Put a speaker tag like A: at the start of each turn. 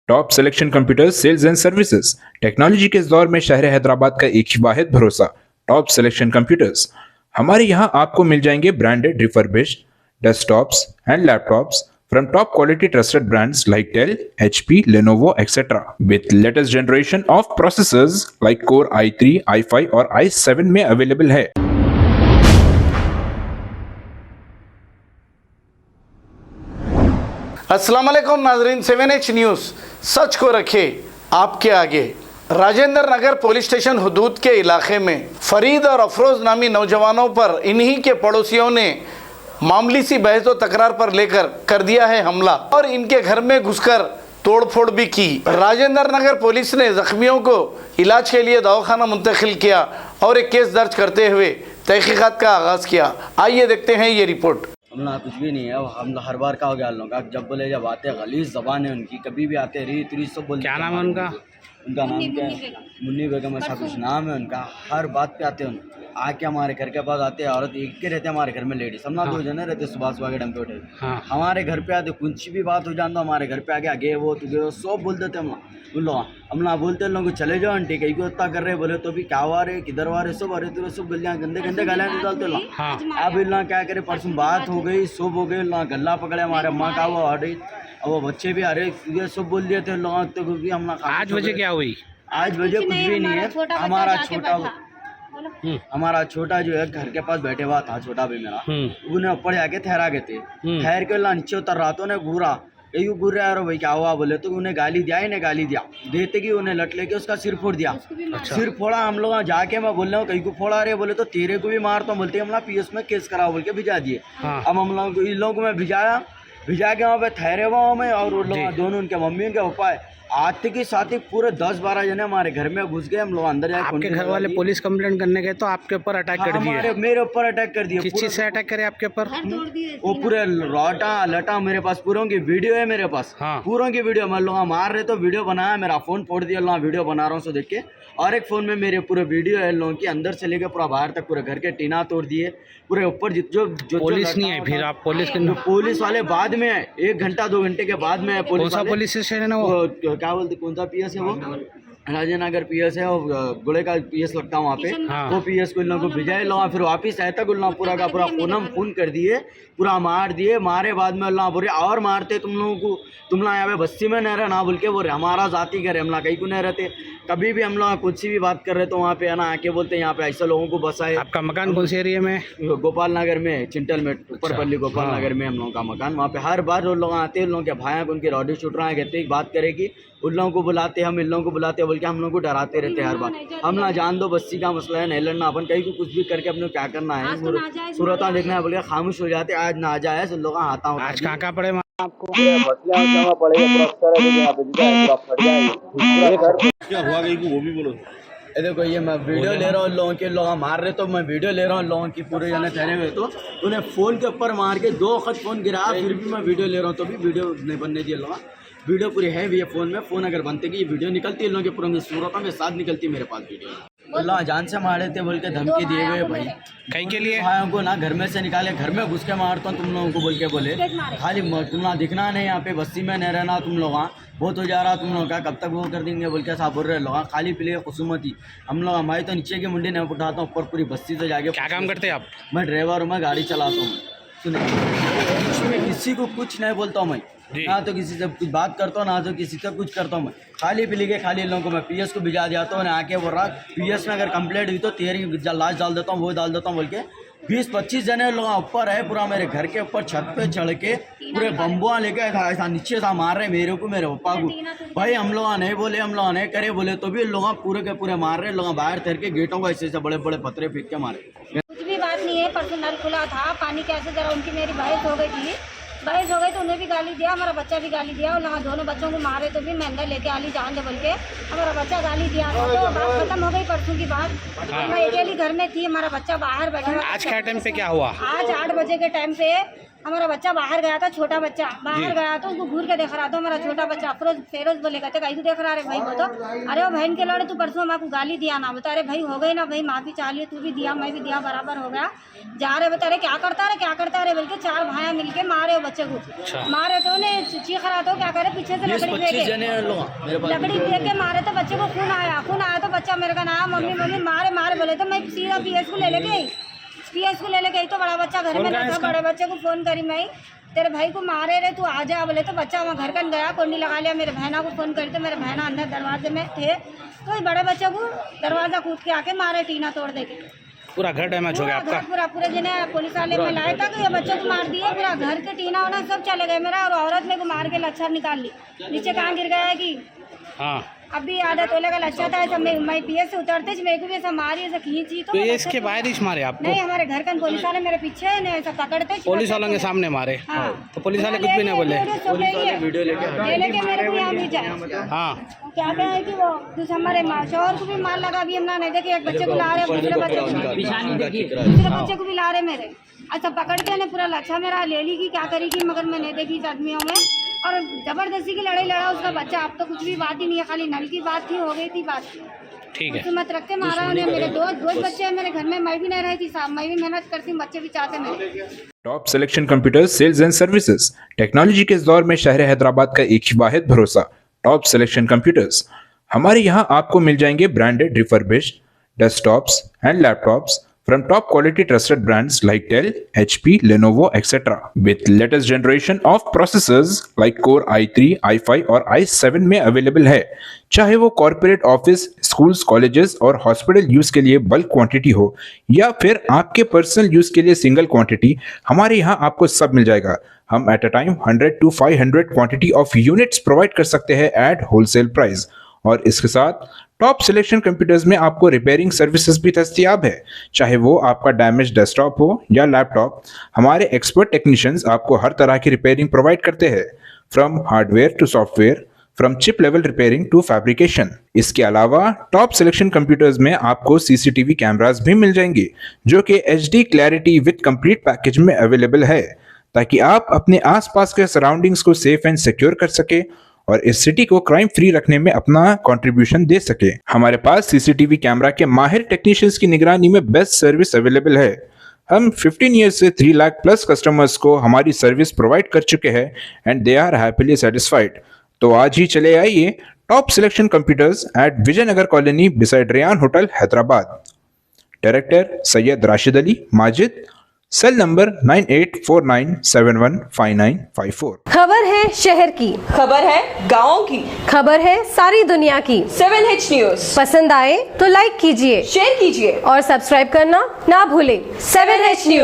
A: Top selection computers sales and services. Technology के इस दौर में शहर हैदराबाद का एक ही वाहिद भरोसा, टॉप सिलेक्शन कंप्यूटर्स। हमारे यहाँ आपको मिल जाएंगे branded refurbished desktops and laptops from top quality trusted brands like Dell, HP, Lenovo, etc. with latest generation of processors like Core i3, i5 और i7 में अवेलेबल है।
B: अस्सलाम वालेकुम नाजरीन, 7H न्यूज़ सच को रखे आपके आगे। राजेंद्र नगर पुलिस स्टेशन हुदूद के इलाके में फरीद और अफरोज़ नामी नौजवानों पर इन्हीं के पड़ोसियों ने मामूली सी बहस व तकरार पर लेकर कर दिया है हमला और इनके घर में घुसकर तोड़फोड़ भी की। राजेंद्र नगर पुलिस ने जख्मियों को इलाज के लिए दवाखाना मुंतकिल किया और एक केस दर्ज करते हुए तहकीकात का आगाज़ किया। आइए देखते हैं ये रिपोर्ट।
C: हमला कुछ भी नहीं है, हम हर बार का हो गया लोगों का, जब बोले जब आते गलीज़ ज़बान है उनकी, कभी भी आते रीत रीत सब बोलते।
D: क्या नाम है उनका?
C: उनका नाम क्या है? मुन्नी बेगम ऐसा कुछ नाम है उनका। हर बात पे आते हैं, आके हमारे घर के पास आते हैं। औरत एक के रहते हैं हमारे घर में, लेडीज हम ना 2 जने रहते, सुबह सुबह के टाइम पे उठे हमारे घर पे आते, कुछ भी बात हो जाए तो हमारे घर पे आके आगे वो तुझे वो सब बोल देते हम ना बोलते हैं लोग चले जाओ आंटी कहीं को उतना कर रहे, बोले तो भी क्या हुआ रे किधर हुआ रे, सब अरे तो सब गलियाँ गंदे गंदे गालियाँ निकालते लोग। अब इन क्या करे, परसों बात हो गई, सब हो गई, गला पकड़े हमारे अम्मा का वो हटे, अब वो बच्चे भी अरे सब बोल दिए थे लोग। तो भी हम
D: आज वजह क्या हुई?
C: आज वजह कुछ भी नहीं है। हमारा छोटा जो है घर के पास बैठे हुआ था, छोटा भी मेरा, उन्हें ऊपर जाके ठहरा गए थे। ठहर के नीचे उतर रहा तो उन्हें घूरा यू घूर रहा है और भाई क्या हुआ बोले तो उन्हें गाली दिया, इन्हें गाली दिया देते कि उन्हें लट लेके उसका सिर फोड़ दिया। सिर फोड़ा, हम लोग जाके मैं बोल रहा हूँ कहीं को फोड़ा रहे, बोले तो तेरे को भी मार तो बोलते हम लोग पीएस में केस कराओ बोल के भिजा दिए। अब हम लोग इन लोगों को मैं भिजा के वहाँ पे ठहरे हुआ मैं और उन लोग दोनों उनके मम्मी के पापा आते के साथ ही पूरे 10-12 जने हमारे घर में घुस गए। हम लोग अंदर जाके
D: आपके घर वाले पुलिस कंप्लेंट करने गए तो आपके ऊपर अटैक कर दिए?
C: मेरे ऊपर अटैक कर दिया।
D: किस चीज से अटैक करे आपके ऊपर?
C: वो पूरे रोटा लटा, मेरे पास पूरों की वीडियो है मेरे पास। पूरों की वीडियो मैं लोग मार रहे तो वीडियो बनाया, मेरा फोन फोड़ दिया लोग, वीडियो बना रहा हूँ सो देख के। और एक फोन में मेरे पूरे वीडियो है लोगों की, अंदर से लेकर पूरा बाहर तक पूरे घर के टीना तोड़ दिए, पूरे ऊपर जो
D: पुलिस नहीं है। फिर आप
C: पुलिस वाले बाद में 1 घंटा 2 घंटे के बाद में
D: पुलिस स्टेशन है ना वो
C: क्या बोलते, कौन सा पीएस है वो? राजेनगर पीएस है, और गुड़े का पीएस लगता है वहाँ पे। वो पीएस को इन लोगों को भिजाए लोग, फिर वापिस आए तक उन पूरा का पूरा खून कर दिए, पूरा मार दिए। मारे बाद में अल्लाह बोले और मारते तुम लोगों को, तुम लोग यहाँ पे बस्ती में नहीं रहना बोल के, वो हमारा जाति घर है, हम लोग कहीं को नहीं रहते। कभी भी हम लोग कुछ भी बात कर रहे तो वहाँ पे है ना आके बोलते हैं यहाँ पे ऐसे लोगों को बसाए।
D: आपका मकान कौन से एरिया में?
C: गोपाल नगर में, चिंटल में, ऊपर पल्ली गोपाल नगर में हम लोगों का मकान। वहाँ पे हर बार लोग आते हैं, उन लोगों के भाई उनकी रॉडी शूट रहा है, कहते हैं बात करेगी, उन लोगों को बुलाते, हम इन लोगों को बुलाते बोल के हम लोगों को डराते रहते हैं हर बार। हम ना जान दो बस्ती का मसला है, नहीं लड़ना अपन, कहीं को कुछ भी करके अपने क्या करना है, सूरत देखना है बोल के खामोश हो जाते। आज ना आ जाए लोग आता हूँ।
D: आज कहाँ पड़े आपको?
E: क्या हुआ गई वो भी बोलो।
C: देखो ये मैं वीडियो ले रहा हूँ, लोगों के लोग मार रहे तो मैं वीडियो ले रहा हूँ लोगों की, पूरे जने ठहरे हुए तो उन्हें फ़ोन के ऊपर मार के 2 वक्त फ़ोन गिराया, फिर भी मैं वीडियो ले रहा हूँ तो भी वीडियो नहीं बनने दिए लोग। वीडियो पूरी है भी है फ़ोन में, फ़ोन अगर बनते कि ये वीडियो निकलती है लोगों के पूरे सूरतों के साथ निकलती मेरे पास वीडियो। अल्लाह जान से मारे थे बोल के धमकी दिए हुए भाई,
D: कहीं के लिए
C: भाइयों को ना घर में से निकाले, घर में घुस के मारता हूँ तुम लोगों को बोल के बोले, खाली तुम ना दिखना नहीं यहाँ पे, बस्ती में नहीं रहना तुम लोग, बहुत हो जा रहा तुम लोग का, कब तक वो कर देंगे बोल के साहब बोल रहे लोग, खाली पीले खुशुमती हम लोग। हमारी तो नीचे की मुंडी नहीं उठाता हूँ, ऊपर पूरी बस्ती से जाके।
D: क्या काम करते हैं आप?
C: मैं ड्राइवर हूँ, मैं गाड़ी चलाता हूँ। सुनिए, किसी को कुछ नहीं बोलता हूँ मैं, ना तो किसी से कुछ बात करता हूँ, ना तो किसी से कुछ करता हूँ मैं, खाली पी के खाली इन लोगों को मैं पीएस को भिजा दिया तो आके बोल रहा पीएस में अगर कंप्लेंट हुई तो तेरी लाश डाल देता हूँ, वो डाल देता हूँ बोल के 20-25 जने लोग ऊपर है, पूरा मेरे घर के ऊपर छत पे चढ़ के पूरे बम्बुआ लेके ऐसा नीचे सा मार रहे मेरे को, मेरे पापा को। भाई हम लोग नहीं बोले, हम लोग नहीं करे बोले तो भी लोग पूरे के पूरे मार रहे, लोग बाहर ठहर के गेटों को ऐसे बड़े बड़े पत्थरे फेंक के मारे।
F: कुछ भी बात नहीं है, परसों नल खुला था, पानी कैसे जरा उनकी मेरी बहस हो गई थी, बहस हो गई तो उन्हें भी गाली दिया, हमारा बच्चा भी गाली दिया, और यहाँ दोनों बच्चों को मारे तो भी मैं अंदर लेके आली जान दे बोल के हमारा बच्चा गाली दिया था। तो बात खत्म हो गई परसों की बात। मैं अकेली घर में थी, हमारा बच्चा बाहर बैठा।
D: आज क्या टाइम पे क्या हुआ?
F: आज 8 बजे के टाइम पे हमारा बच्चा बाहर गया था, छोटा बच्चा बाहर गया तो उसको घूर के देख रहा था हमारा छोटा बच्चा फेरोज बोले कहते कहीं देख रहा है भाई वो तो अरे वो बहन के लड़े तू परसों हम आपको गाली दिया ना बता। अरे भाई हो गई ना भाई, माफी चाह लियो, तू भी दिया मैं भी दिया, बराबर हो गया। जा रहे बता रहे क्या करता रहे बोल के 4 भाइयां मिलके मारे वो बच्चे को, मारे तो उन्हें चीख रहा था, क्या करे पीछे से लकड़ी फेंक के मारे तो बच्चे को खून आया तो बच्चा मेरे का नाम मम्मी मारे बोले तो मैं सीधा पीएस को ले लेके आई तो बड़ा बच्चा घर में नहीं था, बड़े बच्चे को फोन करी मैं तेरे भाई को मारे रहे तू आ जा बोले तो बच्चा वहाँ घर कन गया, कोंडी लगा लिया, मेरे बहना को फोन करी तो मेरे बहना अंदर दरवाजे में थे तो इस बड़े बच्चे को दरवाजा कूद के आके मारे, टीना तोड़ दे के
D: पूरा घर डैमेज हो गया आपका?
F: पूरे जिन्हें पुलिस वाले में लाए था कि ये बच्चे को मार दिए, पूरा घर के टीना वाना सब चले गए मेरा, और औरत मेरे को मार के लच्छा निकाल ली, नीचे कहाँ गिर गया है कि
D: हाँ
F: अभी आदत होने का लच्छा था, ऐसा मैं पीएस से उतरते मेरे को भी ऐसा मारी ऐसा खींची तो
D: इसके बाहर ही मारे आपको?
F: नहीं, हमारे घर का पुलिस वाले मेरे पीछे नहीं ऐसा पकड़ते,
D: पुलिस वालों के सामने मारे?
F: हाँ।
D: तो पुलिस वाले कुछ भी नहीं बोले?
C: वीडियो
F: लेके मेरे को यहाँ भी जाए।
D: हाँ
F: क्या क्या है कि वो दूसरे हमारे शोहर को भी मार लगा, अभी हम ना नहीं देखे, एक बच्चे को ला रहे, दूसरे बच्चे को भी ला रहे मेरे, अच्छा पकड़ के पूरा लच्छा मेरा ले ली कि क्या करेगी, मगर मैं नहीं देखी इस आदमियों में, और जबरदस्ती की लड़ाई लड़ा उसका बच्चा। अब तो कुछ भी बात ही नहीं है, खाली नल की बात थी, हो गई थी बात,
D: ठीक है।
F: मत रख के मारा उन्हें। मेरे दो बच्चे हैं मेरे घर में, मैं भी नहीं रही थी साहब, मैं भी मेहनत करती हूँ, बच्चे भी चाहते मेरे।
A: Top selection computers sales and services, technology के इस दौर में शहर हैदराबाद का एक ही वाहिद भरोसा, टॉप सिलेक्शन कंप्यूटर्स। हमारे यहाँ आपको मिल जाएंगे branded refurbished desktops and laptops from top quality trusted brands like Dell, HP, Lenovo, etc. with latest generation of processors like Core i3, i5 और i7 में अवेलेबल है। चाहे वो कॉर्पोरेट ऑफिस, स्कूल्स, कॉलेजेस और हॉस्पिटल यूज के लिए bulk quantity हो या फिर आपके पर्सनल यूज के लिए सिंगल क्वांटिटी, हमारे यहाँ आपको सब मिल जाएगा। हम at a time 100 to 500 quantity of units provide कर सकते हैं एट होलसेल प्राइस, और इसके साथ टॉप सिलेक्शन कंप्यूटर्स में आपको रिपेयरिंग सर्विसेज भी दस्तयाब है। चाहे वो आपका डैमेज डेस्कटॉप हो या लैपटॉप, हमारे एक्सपर्ट टेक्नीशियंस आपको हर तरह की रिपेयरिंग प्रोवाइड करते हैं, from hardware to software, from chip level repairing to fabrication. इसके अलावा टॉप सिलेक्शन कंप्यूटर्स में आपको सीसीटीवी कैमरास भी मिल जाएंगे जो कि HD clarity with complete package में अवेलेबल है, ताकि आप अपने आसपास के सराउंडिंग्स को सेफ एंड सिक्योर कर सके और इस सिटी को क्राइम फ्री रखने में अपना कंट्रीब्यूशन दे सके। हमारे पास सीसीटीवी कैमरा के माहिर टेक्नीशियंस की निगरानी में बेस्ट सर्विस अवेलेबल है। हम 15 ईयर्स से 3 लाख प्लस कस्टमर्स को हमारी सर्विस प्रोवाइड कर चुके हैं and they are happily satisfied. तो आज ही चले आइए top selection computers at Vijayanagar colony beside Rayan hotel Hyderabad. Director Syed Rashid Ali Majid, cell number 9849715954।
G: खबर है शहर की,
H: खबर है गाँव की,
G: खबर है सारी दुनिया की।
H: 7H न्यूज
G: पसंद आए तो लाइक कीजिए,
H: शेयर कीजिए
G: और सब्सक्राइब करना ना भूलें।
H: 7H news.